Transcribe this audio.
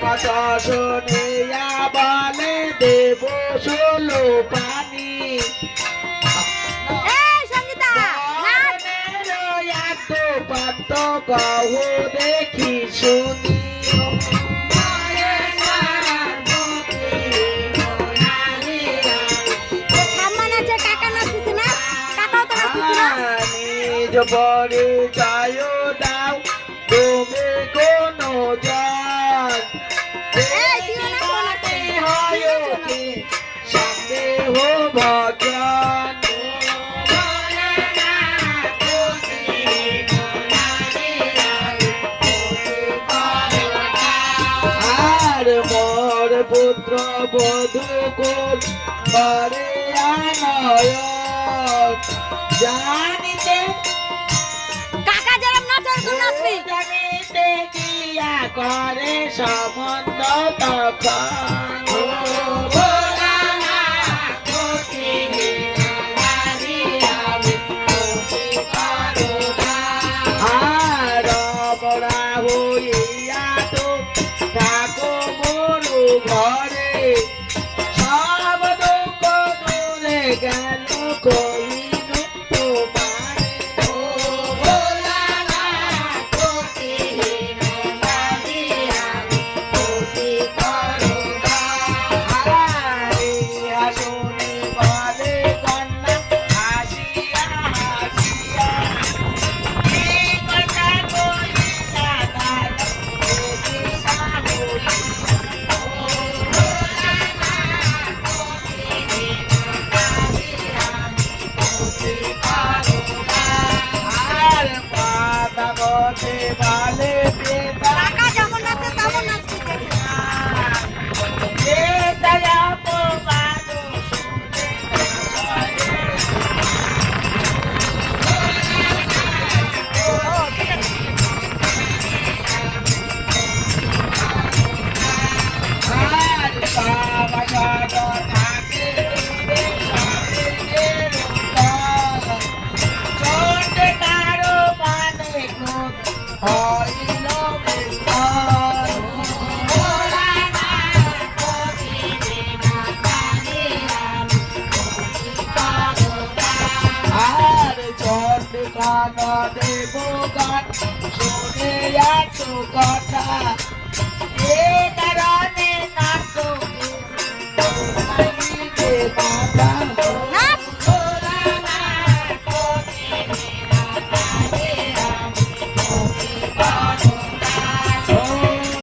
কথা শুনিয়া বলে দেব ষোলো পানি পাত্র কহ দেখি শুনি নিজ পরিচয় দাও তুমি কোন জন সন্দেহ ভজন আর মোর পুত্র বধূ করে আনয় জানিতে কাকা যেরকম নাচের তো নাচবি জানিতে কিয়া করে সম্বন্ধ তখন আর বড়া হইয়া তো থাকো মরু ঘরে সব দুঃখ দূরে গেল কইনু কাকা যেমন নাচে তেমন নাচবি দেব গান শুনে কথা